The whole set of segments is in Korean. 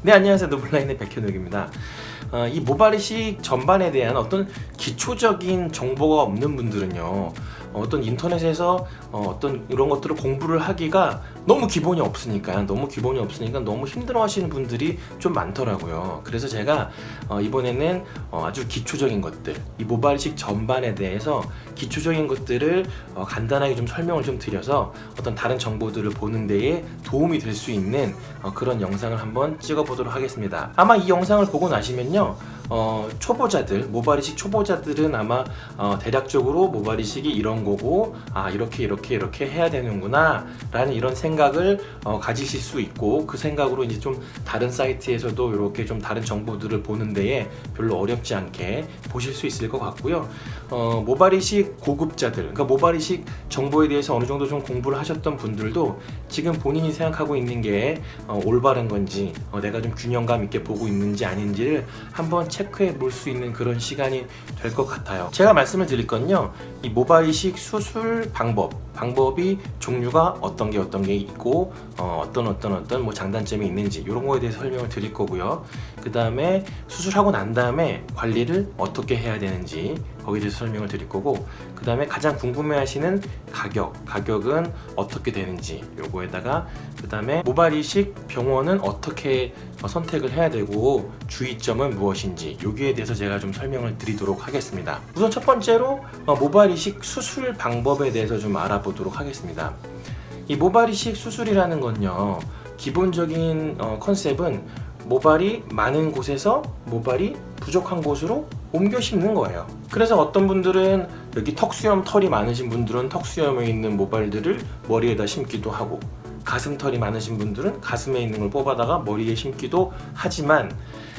네, 안녕하세요. 노블라인의 백현욱입니다. 이 모발 이식 전반에 대한 어떤 기초적인 정보가 없는 분들은요, 어떤 인터넷에서 어떤 이런 것들을 공부를 하기가 너무 기본이 없으니까 너무 힘들어 하시는 분들이 좀 많더라고요. 그래서 제가 이번에는 아주 기초적인 것들, 이 모발 이식 전반에 대해서 기초적인 것들을 간단하게 좀 설명을 좀 드려서 어떤 다른 정보들을 보는 데에 도움이 될 수 있는 그런 영상을 한번 찍어보도록 하겠습니다. 아마 이 영상을 보고 나시면요, 초보자들, 모발 이식 초보자들은 아마 대략적으로 모발 이식이 이런 거고, 이렇게 해야 되는구나 라는 이런 생각을 가지실 수 있고, 그 생각으로 이제 좀 다른 사이트에서도 이렇게 좀 다른 정보들을 보는 데에 별로 어렵지 않게 보실 수 있을 것 같고요. 모발 이식 고급자들, 그러니까 모발 이식 정보에 대해서 어느 정도 좀 공부를 하셨던 분들도 지금 본인이 생각하고 있는 게 올바른 건지, 내가 좀 균형감 있게 보고 있는지 아닌지를 한번 체크해 볼 수 있는 그런 시간이 될 것 같아요. 제가 말씀을 드릴 건요, 이 모발 이식 수술 방법이 종류가 어떤 게 있고, 어떤 뭐 장단점이 있는지 이런 거에 대해서 설명을 드릴 거고요. 그 다음에 수술하고 난 다음에 관리를 어떻게 해야 되는지 거기에 대해서 설명을 드릴 거고, 그 다음에 가장 궁금해하시는 가격은 어떻게 되는지 요거에다가, 그 다음에 모발 이식 병원은 어떻게 선택을 해야 되고 주의점은 무엇인지 여기에 대해서 제가 좀 설명을 드리도록 하겠습니다. 우선 첫 번째로 모발 이식 수술 방법에 대해서 좀 알아보도록 하겠습니다. 이 모발 이식 수술이라는 건요, 기본적인 컨셉은 모발이 많은 곳에서 모발이 부족한 곳으로 옮겨 심는 거예요. 그래서 어떤 분들은 여기 턱수염 털이 많으신 분들은 턱수염에 있는 모발들을 머리에다 심기도 하고, 가슴털이 많으신 분들은 가슴에 있는 걸 뽑아다가 머리에 심기도 하지만,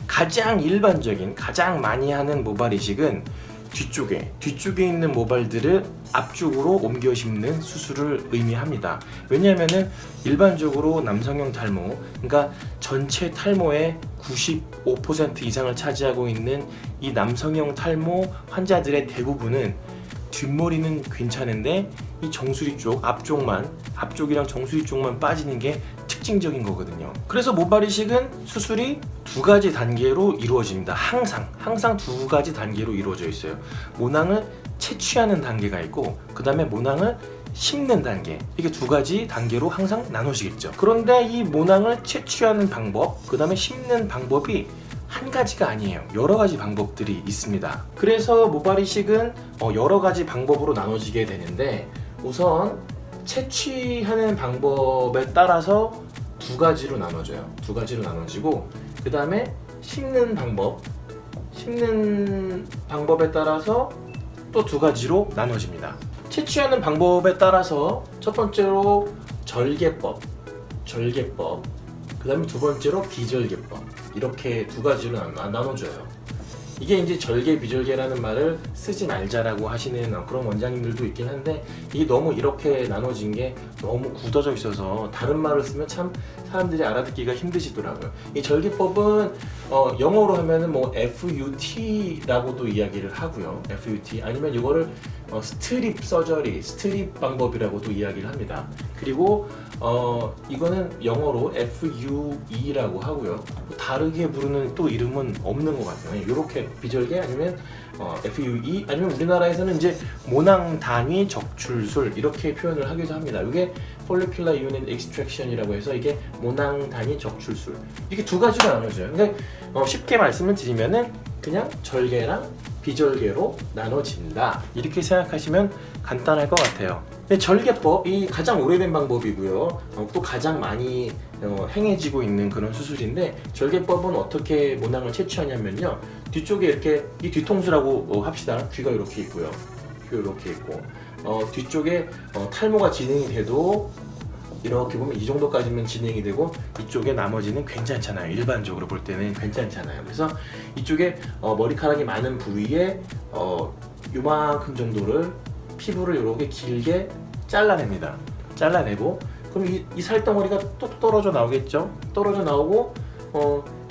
가장 일반적인, 가장 많이 하는 모발 이식은 뒤쪽에 있는 모발들을 앞쪽으로 옮겨 심는 수술을 의미합니다. 왜냐하면은 일반적으로 남성형 탈모, 그러니까 전체 탈모의 95% 이상을 차지하고 있는 이 남성형 탈모 환자들의 대부분은 뒷머리는 괜찮은데 이 정수리 쪽, 앞쪽이랑 정수리 쪽만 빠지는 게 특징적인 거거든요. 그래서 모발 이식은 수술이 두 가지 단계로 이루어집니다. 항상 두 가지 단계로 이루어져 있어요. 모낭을 채취하는 단계가 있고, 그 다음에 모낭을 심는 단계, 이게 두 가지 단계로 항상 나눠지겠죠. 그런데 이 모낭을 채취하는 방법, 그 다음에 심는 방법이 한 가지가 아니에요. 여러 가지 방법들이 있습니다. 그래서 모발 이식은 여러 가지 방법으로 나눠지게 되는데, 우선 채취하는 방법에 따라서 두 가지로 나눠지고, 그 다음에 심는 방법에 따라서 또 두 가지로 나눠집니다. 채취하는 방법에 따라서 첫 번째로 절개법, 그 다음에 두 번째로 비절개법, 이렇게 두 가지로 나눠줘요. 이게 이제 절개 비절개라는 말을 쓰지 말자라고 하시는 그런 원장님들도 있긴 한데, 이게 너무 이렇게 나눠진 게 너무 굳어져 있어서 다른 말을 쓰면 참 사람들이 알아듣기가 힘드시더라고요. 이 절개법은 영어로 하면은 뭐 FUT라고도 이야기를 하고요. FUT, 아니면 이거를 스트립 방법이라고도 이야기를 합니다. 그리고 이거는 영어로 FUE라고 하고요. 다르게 부르는 또 이름은 없는 것 같아요. 이렇게 비절개, 아니면 FUE, 아니면 우리나라에서는 이제 모낭 단위 적출술 이렇게 표현을 하기도 합니다. 이게 Follicular Unit Extraction이라고 해서 이게 모낭 단위 적출술, 이렇게 두 가지로 나눠져요. 근데 쉽게 말씀을 드리면은 그냥 절개랑 비절개로 나눠진다, 이렇게 생각하시면 간단할 것 같아요. 근데 절개법이 가장 오래된 방법이고요. 또 가장 많이 행해지고 있는 그런 수술인데, 절개법은 어떻게 모낭을 채취하냐면요, 뒤쪽에 이렇게, 이 뒤통수라고 합시다. 귀가 이렇게 있고요. 귀가 이렇게 있고, 뒤쪽에 탈모가 진행이 돼도 이렇게 보면 이 정도까지면 진행이 되고, 이쪽에 나머지는 괜찮잖아요. 일반적으로 볼 때는 괜찮잖아요. 그래서 이쪽에 머리카락이 많은 부위에 요만큼 정도를, 피부를 이렇게 길게 잘라냅니다. 잘라내고, 그럼 이 살덩어리가 또 떨어져 나오겠죠. 떨어져 나오고,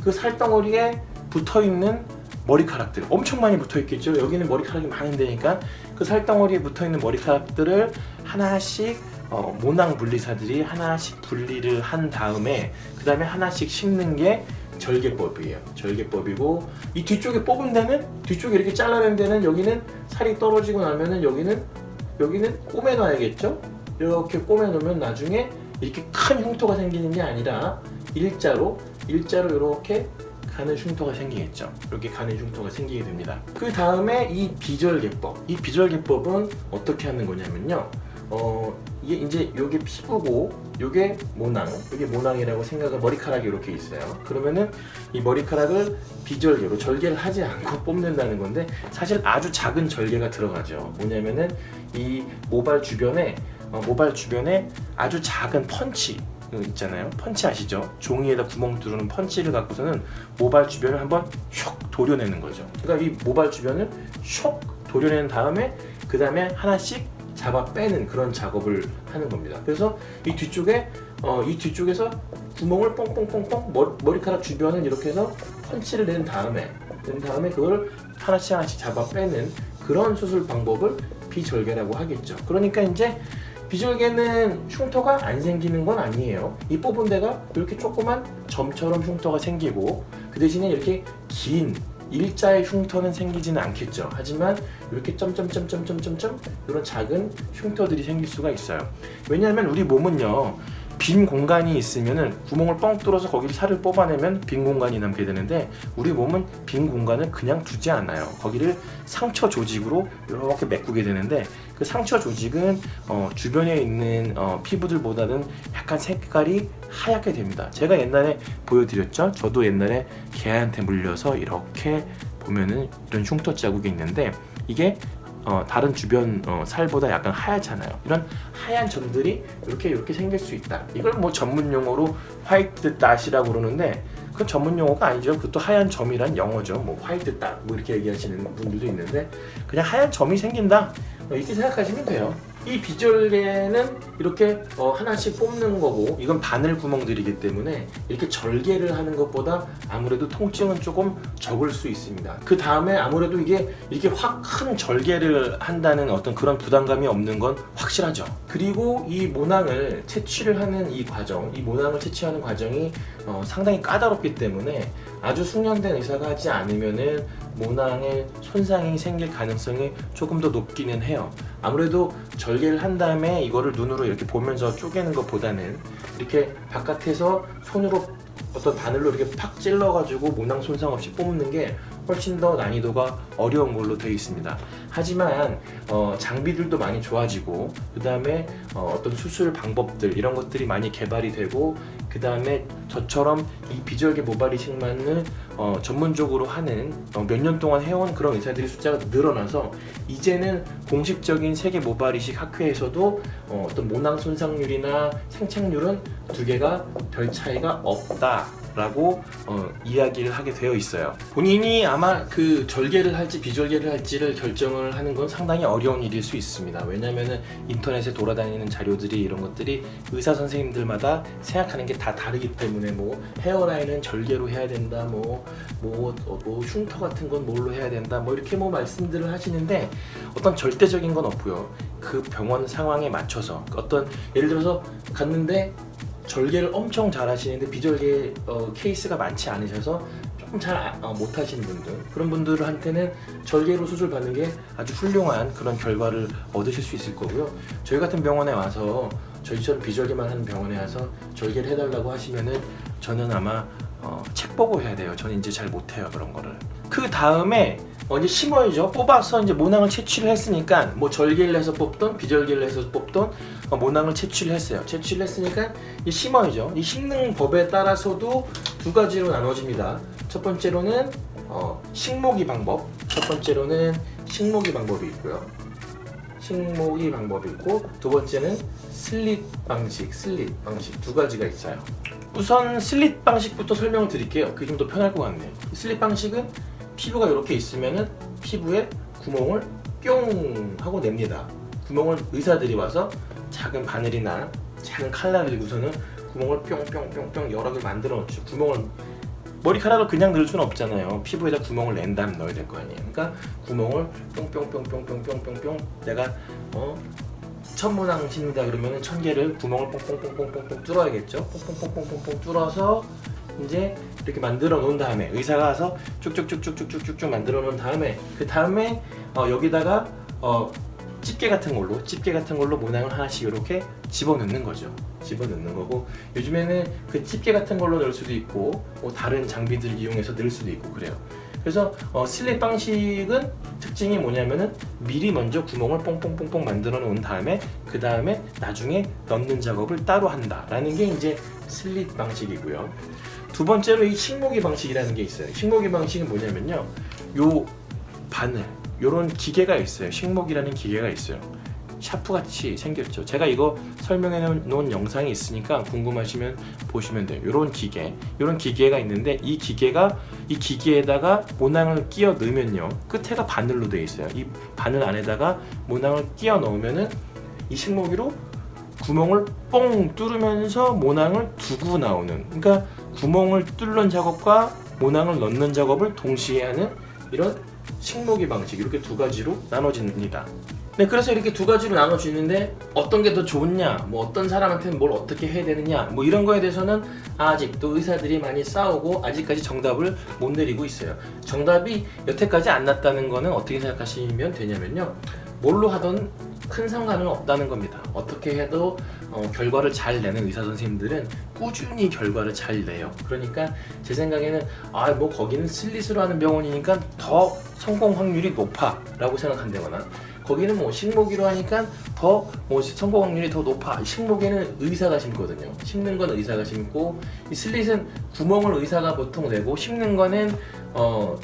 그 살덩어리에 붙어있는 머리카락들 엄청 많이 붙어있겠죠. 여기는 머리카락이 많은 데니까 그 살덩어리에 붙어있는 머리카락들을 하나씩 모낭 분리사들이 하나씩 분리를 한 다음에, 그 다음에 하나씩 심는 게 절개법이에요. 절개법이고 이 뒤쪽에 뽑은 데는 뒤쪽에 이렇게 잘라낸 데는 여기는 살이 떨어지고 나면은 여기는 꼬매놔야겠죠. 이렇게 꼬매놓으면 나중에 이렇게 큰 흉터가 생기는 게 아니라 일자로 이렇게 가는 흉터가 생기겠죠. 이렇게 가는 흉터가 생기게 됩니다. 그 다음에 이 비절개법은 어떻게 하는 거냐면요. 이게 이제 요게 피부고 요게 모낭이라고 생각을 머리카락이 이렇게 있어요. 그러면은 이 머리카락을 비절개로 절개를 하지 않고 뽑는다는 건데 사실 아주 작은 절개가 들어가죠. 뭐냐면은 이 모발 주변에 아주 작은 펀치 있잖아요. 펀치 아시죠? 종이에다 구멍 뚫는 펀치를 갖고서는 모발 주변을 한번 슉 도려내는 거죠. 그러니까 이 모발 주변을 슉 도려낸 다음에 그 다음에 하나씩 잡아 빼는 그런 작업을 하는 겁니다. 그래서 이 뒤쪽에서 구멍을 뽕뽕뽕뽕 머리카락 주변을 이렇게 해서 펀치를 낸 다음에 그걸 하나씩 잡아 빼는 그런 수술 방법을 비절개라고 하겠죠. 그러니까 이제 비절개는 흉터가 안 생기는 건 아니에요. 이 뽑은 데가 이렇게 조그만 점처럼 흉터가 생기고 그 대신에 이렇게 긴 일자의 흉터는 생기지는 않겠죠. 하지만 이렇게 점점점점점점점 이런 작은 흉터들이 생길 수가 있어요. 왜냐하면 우리 몸은요, 빈 공간이 있으면은 구멍을 뻥 뚫어서 거기를 살을 뽑아내면 빈 공간이 남게 되는데 우리 몸은 빈 공간을 그냥 두지 않아요. 거기를 상처 조직으로 이렇게 메꾸게 되는데 그 상처 조직은 주변에 있는 피부들보다는 약간 색깔이 하얗게 됩니다. 제가 옛날에 보여드렸죠. 저도 옛날에 개한테 물려서 이렇게 보면은 이런 흉터 자국이 있는데 이게 다른 주변 살보다 약간 하얗잖아요. 이런 하얀 점들이 이렇게 생길 수 있다. 이걸 뭐 전문 용어로 화이트 닷이라고 그러는데 그건 전문 용어가 아니죠. 그것도 하얀 점이란 영어죠. 뭐 화이트 닷 뭐 이렇게 얘기하시는 분들도 있는데 그냥 하얀 점이 생긴다. 이렇게 생각하시면 돼요. 이 비절개는 이렇게 하나씩 뽑는 거고 이건 바늘 구멍들이기 때문에 이렇게 절개를 하는 것보다 아무래도 통증은 조금 적을 수 있습니다. 그 다음에 아무래도 이게 이렇게 확 큰 절개를 한다는 어떤 그런 부담감이 없는 건 확실하죠. 그리고 이 모낭을 채취를 하는 이 모낭을 채취하는 과정이 상당히 까다롭기 때문에 아주 숙련된 의사가 하지 않으면은 모낭에 손상이 생길 가능성이 조금 더 높기는 해요. 아무래도 절개를 한 다음에 이거를 눈으로 이렇게 보면서 쪼개는 것보다는 이렇게 바깥에서 손으로 어떤 바늘로 이렇게 팍 찔러가지고 모낭 손상 없이 뽑는 게 훨씬 더 난이도가 어려운 걸로 되어 있습니다. 하지만 장비들도 많이 좋아지고 그 다음에 어떤 수술 방법들 이런 것들이 많이 개발이 되고 그 다음에 저처럼 이 비절개 모발 이식만을 전문적으로 하는 몇 년 동안 해온 그런 의사들의 숫자가 늘어나서 이제는 공식적인 세계 모발 이식 학회에서도 어떤 모낭 손상률이나 생착률은 두 개가 별 차이가 없다라고 이야기를 하게 되어 있어요. 본인이 아마 그 절개를 할지 비절개를 할지를 결정을 하는 건 상당히 어려운 일일 수 있습니다. 왜냐면은 인터넷에 돌아다니는 자료들이 이런 것들이 의사 선생님들마다 생각하는 게 다 다르기 때문에 뭐 헤어라인은 절개로 해야 된다, 뭐 흉터 같은 건 뭘로 해야 된다, 뭐 이렇게 뭐 말씀들을 하시는데 어떤 절대적인 건 없고요. 그 병원 상황에 맞춰서 어떤 예를 들어서 갔는데 절개를 엄청 잘 하시는데 비절개 케이스가 많지 않으셔서 조금 잘 못하시는 분들, 그런 분들한테는 절개로 수술 받는 게 아주 훌륭한 그런 결과를 얻으실 수 있을 거고요. 저희 같은 병원에 와서 저희처럼 비절개만 하는 병원에 와서 절개를 해달라고 하시면은 저는 아마 책 보고 해야 돼요. 저는 이제 잘 못해요, 그런 거를. 그 다음에 이제 심어야죠. 뽑아서 이제 모낭을 채취를 했으니까 뭐 절개를 해서 뽑던 비절개를 해서 뽑던 모낭을 채취를 했어요. 채취를 했으니까 이제 심어야죠. 이 심는 법에 따라서도 두 가지로 나눠집니다. 첫 번째로는 식모기 방법. 첫 번째로는 식모기 방법이 있고요. 식모기 방법이 있고 두 번째는 슬릿 방식 두 가지가 있어요. 우선 슬릿 방식부터 설명을 드릴게요. 그게 좀 더 편할 것 같네요. 슬릿 방식은 피부가 이렇게 있으면은 피부에 구멍을 뿅 하고 냅니다. 구멍을 의사들이 와서 작은 바늘이나 작은 칼날을 들고서는 구멍을 뿅뿅뿅뿅 여러 개 만들어 놓죠. 머리카락을 그냥 넣을 수는 없잖아요. 피부에다 구멍을 낸 다음 넣어야 될 거 아니에요. 그러니까 구멍을 뿅뿅뿅뿅뿅뿅뿅뿅 내가 천모낭 심는다 그러면 1000개를 구멍을 뽕뽕뽕뽕뽕뽕 뚫어야겠죠. 뽕뽕뽕뽕뽕뽕 뚫어서 이제 이렇게 만들어 놓은 다음에 의사가 와서 쭉쭉쭉쭉쭉쭉쭉 만들어 놓은 다음에 그 다음에 여기다가 집게 같은 걸로 모낭을 하나씩 이렇게 집어넣는 거죠. 집어넣는 거고, 요즘에는 그 집게 같은 걸로 넣을 수도 있고 다른 장비들 이용해서 넣을 수도 있고 그래요. 그래서 슬릿 방식은 특징이 뭐냐면은 미리 먼저 구멍을 뽕뽕뽕뽕 만들어 놓은 다음에 그 다음에 나중에 넣는 작업을 따로 한다라는 게 이제 슬릿 방식이고요. 두 번째로 이 식모기 방식이라는 게 있어요. 식모기 방식은 뭐냐면요, 요 바늘 요런 기계가 있어요. 식모기라는 기계가 있어요. 샤프같이 생겼죠. 제가 이거 설명해 놓은 영상이 있으니까 궁금하시면 보시면 돼요. 요런 기계가 있는데 이 기계에다가 모낭을 끼워 넣으면요, 끝에가 바늘로 되어 있어요. 이 바늘 안에다가 모낭을 끼워 넣으면은 이 식모기로 구멍을 뽕 뚫으면서 모낭을 두고 나오는, 그러니까 구멍을 뚫는 작업과 모낭을 넣는 작업을 동시에 하는 이런 식모기 방식, 이렇게 두 가지로 나눠집니다. 네, 그래서 이렇게 두 가지로 나눠지는데 어떤 게 더 좋냐, 뭐 어떤 사람한테는 뭘 어떻게 해야 되느냐, 뭐 이런 거에 대해서는 아직도 의사들이 많이 싸우고 아직까지 정답을 못 내리고 있어요. 정답이 여태까지 안 났다는 거는 어떻게 생각하시면 되냐면요, 뭘로 하던 큰 상관은 없다는 겁니다. 어떻게 해도 결과를 잘 내는 의사 선생님들은 꾸준히 결과를 잘 내요. 그러니까 제 생각에는 뭐 거기는 슬릿으로 하는 병원이니까 더 성공 확률이 높아 라고 생각한다거나, 거기는 뭐 식모기로 하니까 더 뭐 성공 확률이 더 높아. 식모기는 의사가 심거든요. 심는 건 의사가 심고, 이 슬릿은 구멍을 의사가 보통 내고, 심는 거는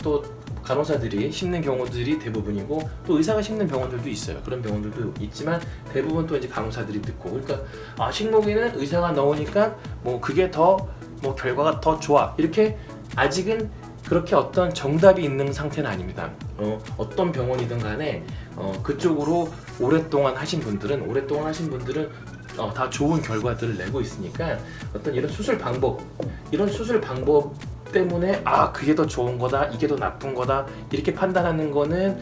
또 간호사들이 심는 경우들이 대부분이고, 또 의사가 심는 병원들도 있어요. 그런 병원들도 있지만 대부분 또 이제 간호사들이 듣고, 그러니까 식모기는 의사가 넣으니까 뭐 그게 더 뭐 결과가 더 좋아, 이렇게 아직은 그렇게 어떤 정답이 있는 상태는 아닙니다. 어떤 병원이든 간에 그쪽으로 오랫동안 하신 분들은 다 좋은 결과들을 내고 있으니까, 어떤 이런 수술 방법 때문에 그게 더 좋은 거다, 이게 더 나쁜 거다, 이렇게 판단하는 거는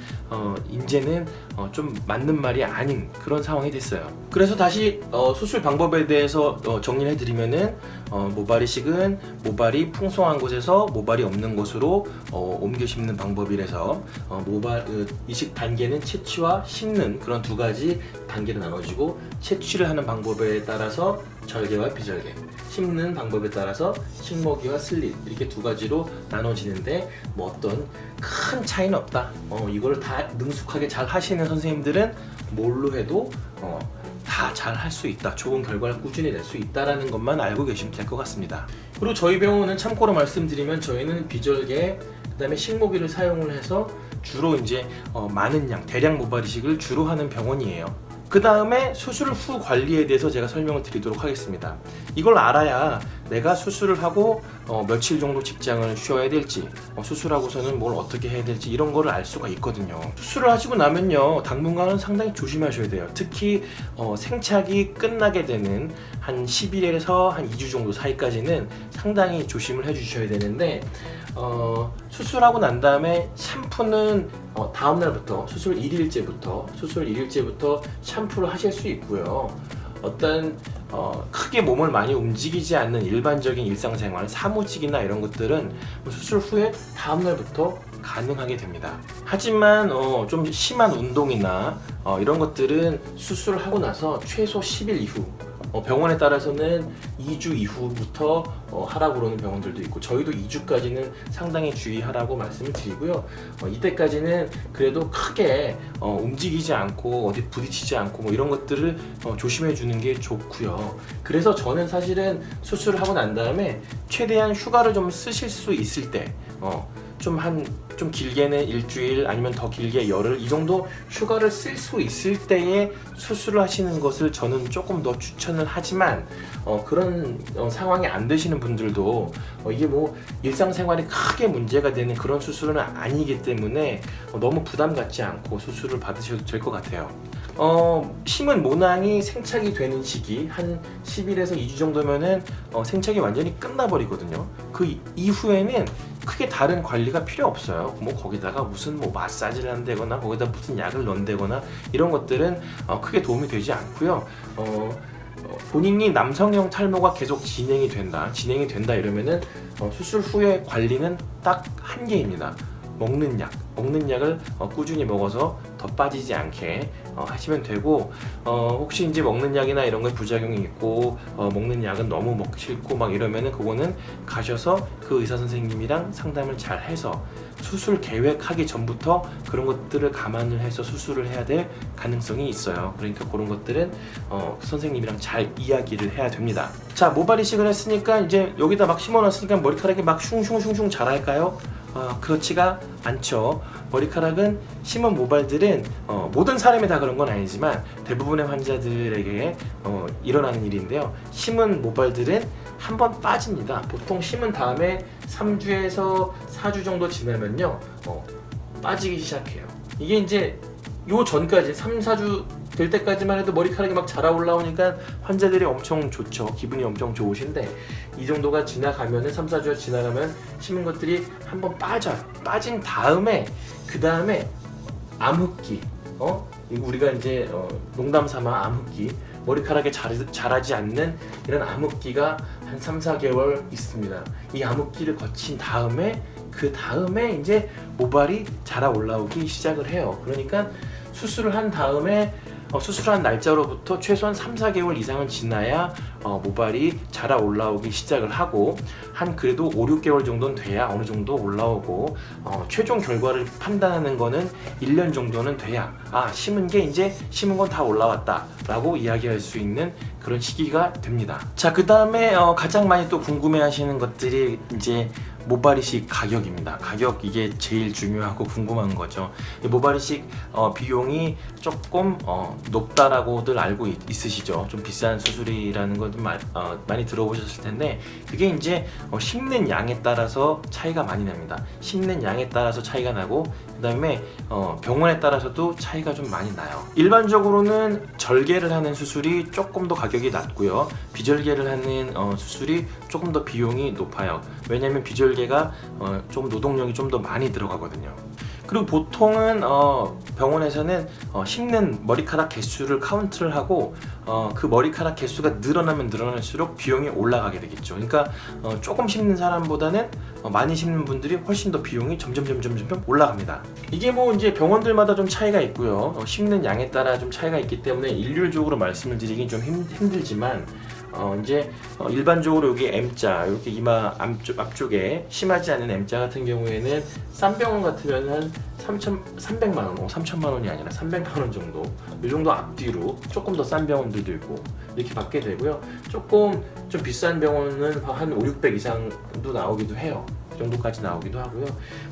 이제는 좀 맞는 말이 아닌 그런 상황이 됐어요. 그래서 다시 수술 방법에 대해서 정리를 해드리면은, 모발이식은 모발이 풍성한 곳에서 모발이 없는 곳으로 옮겨 심는 방법이라서, 모발 이식 단계는 채취와 심는 그런 두 가지 단계로 나눠지고, 채취를 하는 방법에 따라서 절개와 비절개, 심는 방법에 따라서 식모기와 슬릿, 이렇게 두 가지로 나눠지는데 뭐 어떤 큰 차이는 없다. 이걸 다 능숙하게 잘 하시는 선생님들은 뭘로 해도 다 잘 할 수 있다, 좋은 결과를 꾸준히 낼 수 있다라는 것만 알고 계시면 될 것 같습니다. 그리고 저희 병원은 참고로 말씀드리면, 저희는 비절개, 그다음에 식모기를 사용을 해서 주로 이제 많은 양, 대량 모발 이식을 주로 하는 병원이에요. 그 다음에 수술 후 관리에 대해서 제가 설명을 드리도록 하겠습니다. 이걸 알아야 내가 수술을 하고 며칠 정도 직장을 쉬어야 될지, 수술하고서는 뭘 어떻게 해야 될지, 이런 거를 알 수가 있거든요. 수술을 하시고 나면요, 당분간은 상당히 조심하셔야 돼요. 특히 생착이 끝나게 되는 한 10일에서 한 2주 정도 사이까지는 상당히 조심을 해주셔야 되는데, 수술하고 난 다음에 샴푸는 다음날부터, 수술 1일째부터 샴푸를 하실 수 있고요. 어떤 크게 몸을 많이 움직이지 않는 일반적인 일상생활, 사무직이나 이런 것들은 수술 후에 다음날부터 가능하게 됩니다. 하지만 좀 심한 운동이나 이런 것들은 수술을 하고 나서 최소 10일 이후, 병원에 따라서는 2주 이후부터 하라고 그러는 병원들도 있고, 저희도 2주까지는 상당히 주의하라고 말씀을 드리고요. 이때까지는 그래도 크게 움직이지 않고 어디 부딪히지 않고 뭐 이런 것들을 조심해 주는 게 좋고요. 그래서 저는 사실은 수술을 하고 난 다음에 최대한 휴가를 좀 쓰실 수 있을 때, 좀 길게는 일주일, 아니면 더 길게 열흘, 이 정도 휴가를 쓸 수 있을 때에 수술을 하시는 것을 저는 조금 더 추천을 하지만, 그런 상황이 안 되시는 분들도 이게 뭐 일상생활에 크게 문제가 되는 그런 수술은 아니기 때문에 너무 부담 갖지 않고 수술을 받으셔도 될 것 같아요. 심은 모낭이 생착이 되는 시기 한 10일에서 2주 정도면은 생착이 완전히 끝나버리거든요. 그 이후에는 크게 다른 관리가 필요 없어요. 뭐 거기다가 무슨 뭐 마사지를 한다거나 거기다 무슨 약을 넣는다거나 이런 것들은 크게 도움이 되지 않고요. 본인이 남성형 탈모가 계속 진행이 된다 이러면은 수술 후에 관리는 딱 한 개입니다. 먹는 약을 꾸준히 먹어서 더 빠지지 않게 하시면 되고, 혹시 이제 먹는 약이나 이런 거에 부작용이 있고 먹는 약은 너무 먹기 싫고 막 이러면은 그거는 가셔서 그 의사 선생님이랑 상담을 잘 해서 수술 계획하기 전부터 그런 것들을 감안을 해서 수술을 해야 될 가능성이 있어요. 그러니까 그런 것들은 선생님이랑 잘 이야기를 해야 됩니다. 자, 모발 이식을 했으니까 이제 여기다 막 심어놨으니까 머리카락이 막 슝슝슝슝 자랄까요? 그렇지가 않죠. 머리카락은 심은 모발들은 모든 사람이 다 그런 건 아니지만 대부분의 환자들에게 일어나는 일인데요. 심은 모발들은 한번 빠집니다. 보통 심은 다음에 3주에서 4주 정도 지나면요 빠지기 시작해요. 이게 이제 요 전까지 3, 4주 될 때까지만 해도 머리카락이 막 자라 올라오니까 환자들이 엄청 좋죠. 기분이 엄청 좋으신데 이 정도가 지나가면은 3, 4주가 지나가면 심은 것들이 한번 빠져요. 빠진 다음에 그 다음에 암흑기, 우리가 이제 농담 삼아 암흑기, 머리카락에 자라지 않는 이런 암흑기가 한 3, 4개월 있습니다. 이 암흑기를 거친 다음에 그 다음에 이제 모발이 자라 올라오기 시작을 해요. 그러니까 수술을 한 다음에 수술한 날짜로부터 최소한 3, 4개월 이상은 지나야 모발이 자라 올라오기 시작을 하고 한 그래도 5, 6개월 정도는 돼야 어느 정도 올라오고 최종 결과를 판단하는 거는 1년 정도는 돼야 심은 게 이제 심은 건 다 올라왔다 라고 이야기할 수 있는 그런 시기가 됩니다. 자, 그 다음에 가장 많이 또 궁금해 하시는 것들이 이제 모발 이식 가격입니다. 가격, 이게 제일 중요하고 궁금한 거죠. 모발 이식 비용이 조금 높다라고들 알고 있으시죠. 좀 비싼 수술이라는 것도 많이 들어보셨을 텐데 그게 이제 심는 양에 따라서 차이가 많이 납니다. 심는 양에 따라서 차이가 나고 그 다음에 병원에 따라서도 차이가 좀 많이 나요. 일반적으로는 절개를 하는 수술이 조금 더 가격이 낮고요. 비절개를 하는 수술이 조금 더 비용이 높아요. 왜냐하면 비절개가 좀 노동력이 좀 더 많이 들어가거든요. 그리고 보통은 병원에서는 심는 머리카락 개수를 카운트를 하고 그 머리카락 개수가 늘어나면 늘어날수록 비용이 올라가게 되겠죠. 그러니까 조금 심는 사람보다는 많이 심는 분들이 훨씬 더 비용이 점점 올라갑니다. 이게 뭐 이제 병원들마다 좀 차이가 있고요. 심는 양에 따라 좀 차이가 있기 때문에 일률적으로 말씀을 드리긴 좀 힘들지만 이제 일반적으로 여기 M자, 이렇게 이마 앞쪽에 심하지 않은 M자 같은 경우에는 싼 병원 같으면 한 300만 원, 3천만 원이 아니라 300만 원 정도, 이 정도 앞뒤로 조금 더 싼 병원들도 있고 이렇게 받게 되고요. 조금 좀 비싼 병원은 한 5, 600 이상도 나오기도 해요. 그 정도까지 나오기도 하고요.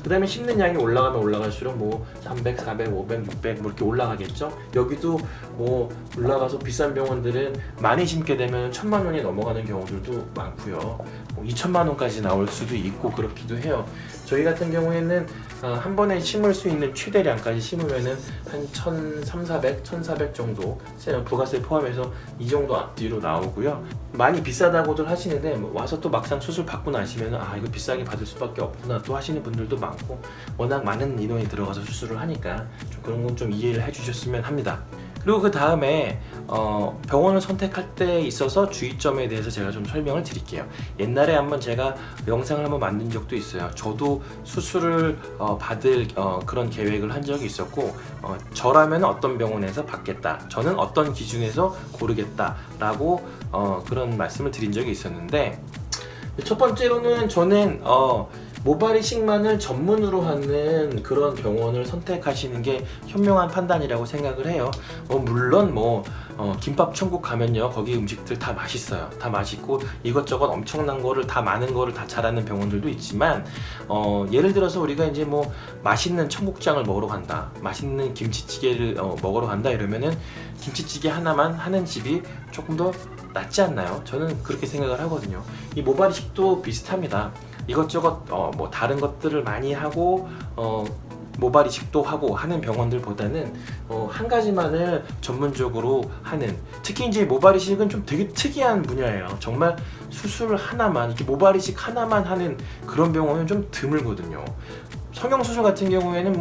그 다음에 심는 양이 올라가면 올라갈수록 뭐 300, 400, 500, 600 뭐 이렇게 올라가겠죠. 여기도 뭐 올라가서 비싼 병원들은 많이 심게 되면 1000만 원이 넘어가는 경우들도 많고요. 뭐 2천만 원까지 나올 수도 있고 그렇기도 해요. 저희 같은 경우에는 한 번에 심을 수 있는 최대량까지 심으면은 한 1300, 1400 정도 부가세 포함해서 이 정도 앞뒤로 나오고요. 많이 비싸다고들 하시는데 와서 또 막상 수술 받고 나시면 이거 비싸게 받을 수밖에 없구나 또 하시는 분들도 많고, 워낙 많은 인원이 들어가서 수술을 하니까 좀 그런 건 좀 이해를 해주셨으면 합니다. 그리고 그 다음에 병원을 선택할 때 있어서 주의점에 대해서 제가 좀 설명을 드릴게요. 옛날에 한번 제가 영상을 한번 만든 적도 있어요. 저도 수술을 받을 그런 계획을 한 적이 있었고 저라면 어떤 병원에서 받겠다, 저는 어떤 기준에서 고르겠다라고 그런 말씀을 드린 적이 있었는데, 첫 번째로는 저는 모발 이식만을 전문으로 하는 그런 병원을 선택하시는 게 현명한 판단이라고 생각을 해요. 물론 김밥 천국 가면요, 거기 음식들 다 맛있어요. 다 맛있고 이것저것 엄청난 거를 다 많은 거를 다 잘하는 병원들도 있지만 예를 들어서 우리가 이제 뭐 맛있는 청국장을 먹으러 간다, 맛있는 김치찌개를 먹으러 간다 이러면은 김치찌개 하나만 하는 집이 조금 더 낫지 않나요? 저는 그렇게 생각을 하거든요. 이 모발 이식도 비슷합니다. 이것저것 뭐 다른 것들을 많이 하고 모발 이식도 하고 하는 병원들보다는 한 가지만을 전문적으로 하는, 특히 이제 모발 이식은 좀 되게 특이한 분야예요. 정말 수술 하나만, 이렇게 모발 이식 하나만 하는 그런 병원은 좀 드물거든요. 성형 수술 같은 경우에는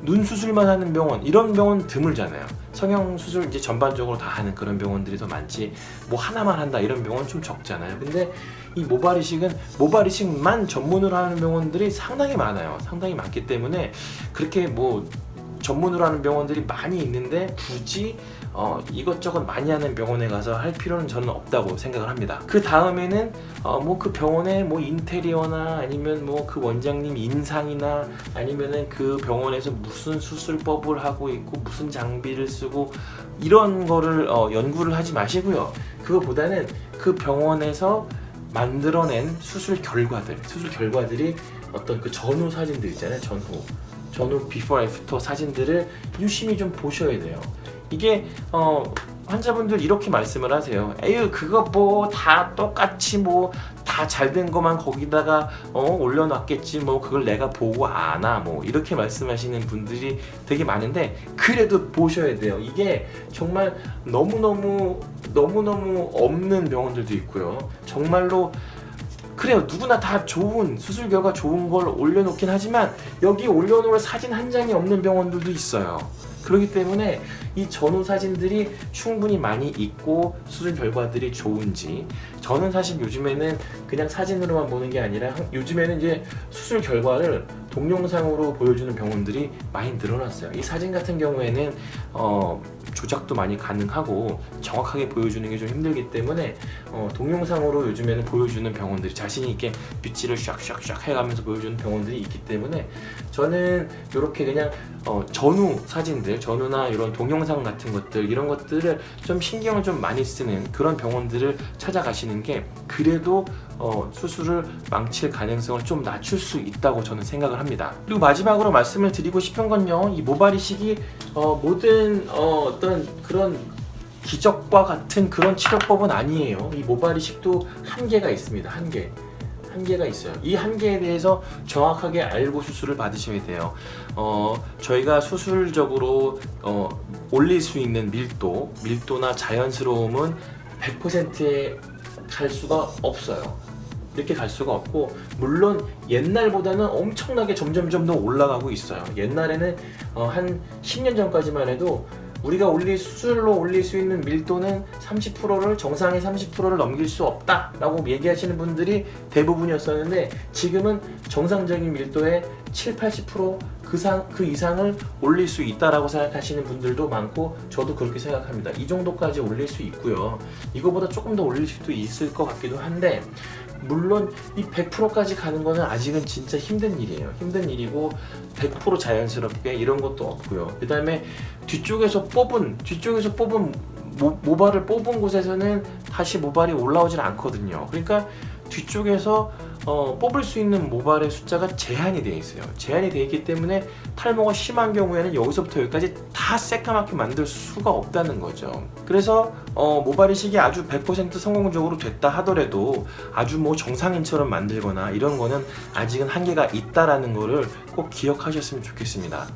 눈 수술만 하는 병원, 이런 병원 드물잖아요. 성형수술 이제 전반적으로 다 하는 그런 병원들이 더 많지, 뭐 하나만 한다 이런 병원 좀 적잖아요. 근데 이 모발 이식은 모발 이식만 전문으로 하는 병원들이 상당히 많아요. 상당히 많기 때문에 그렇게 뭐 전문으로 하는 병원들이 많이 있는데 굳이 이것저것 많이 하는 병원에 가서 할 필요는 저는 없다고 생각을 합니다. 그 다음에는 뭐 그 병원의 뭐 인테리어나 아니면 뭐 그 원장님 인상이나 아니면은 그 병원에서 무슨 수술법을 하고 있고 무슨 장비를 쓰고 이런 거를 연구를 하지 마시고요. 그거보다는 그 병원에서 만들어낸 수술 결과들이 어떤 그 전후 사진들 있잖아요. 전후 비포 애프터 사진들을 유심히 좀 보셔야 돼요. 이게 환자분들 이렇게 말씀을 하세요. 에휴 그거 뭐 다 똑같이 뭐 다 잘된 것만 거기다가 올려놨겠지 뭐 그걸 내가 보고 아나 뭐 이렇게 말씀하시는 분들이 되게 많은데, 그래도 보셔야 돼요. 이게 정말 너무너무 없는 병원들도 있고요. 정말로 그래요. 누구나 다 좋은 수술 결과 좋은 걸 올려놓긴 하지만 여기 올려놓을 사진 한 장이 없는 병원들도 있어요. 그렇기 때문에 이 전후 사진들이 충분히 많이 있고 수술 결과들이 좋은지, 저는 사실 요즘에는 그냥 사진으로만 보는 게 아니라 요즘에는 이제 수술 결과를 동영상으로 보여주는 병원들이 많이 늘어났어요. 이 사진 같은 경우에는 조작도 많이 가능하고 정확하게 보여주는 게 좀 힘들기 때문에 동영상으로 요즘에는 보여주는 병원들이 자신 있게 빗질을 샥샥샥 해가면서 보여주는 병원들이 있기 때문에 저는 이렇게 그냥 전후 사진들, 전후나 이런 동영상 같은 것들, 이런 것들을 좀 신경을 좀 많이 쓰는 그런 병원들을 찾아가시는 게 그래도 수술을 망칠 가능성을 좀 낮출 수 있다고 저는 생각을 합니다. 그리고 마지막으로 말씀을 드리고 싶은 건요, 이 모발 이식이 모든 어떤 그런 기적과 같은 그런 치료법은 아니에요. 이 모발 이식도 한계가 있습니다. 한계가 있어요. 이 한계에 대해서 정확하게 알고 수술을 받으셔야 돼요. 저희가 수술적으로 올릴 수 있는 밀도나 자연스러움은 100%에 갈 수가 없어요. 이렇게 갈 수가 없고, 물론 옛날보다는 엄청나게 점점 더 올라가고 있어요. 옛날에는 한 10년 전까지만 해도 우리가 수술로 올릴 수 있는 밀도는 30%를 정상의 30%를 넘길 수 없다라고 얘기하시는 분들이 대부분이었었는데, 지금은 정상적인 밀도의 7-80% 그 이상을 올릴 수 있다라고 생각하시는 분들도 많고, 저도 그렇게 생각합니다. 이 정도까지 올릴 수 있고요. 이거보다 조금 더 올릴 수도 있을 것 같기도 한데, 물론 이 100%까지 가는 거는 아직은 진짜 힘든 일이에요. 힘든 일이고 100% 자연스럽게 이런 것도 없고요. 그 다음에 뒤쪽에서 뽑은 모발을 뽑은 곳에서는 다시 모발이 올라오질 않거든요. 그러니까 뒤쪽에서 뽑을 수 있는 모발의 숫자가 제한이 되어 있어요. 제한이 되어 있기 때문에 탈모가 심한 경우에는 여기서부터 여기까지 다 새까맣게 만들 수가 없다는 거죠. 그래서 모발 이식이 아주 100% 성공적으로 됐다 하더라도 아주 뭐 정상인처럼 만들거나 이런 거는 아직은 한계가 있다라는 거를 꼭 기억하셨으면 좋겠습니다.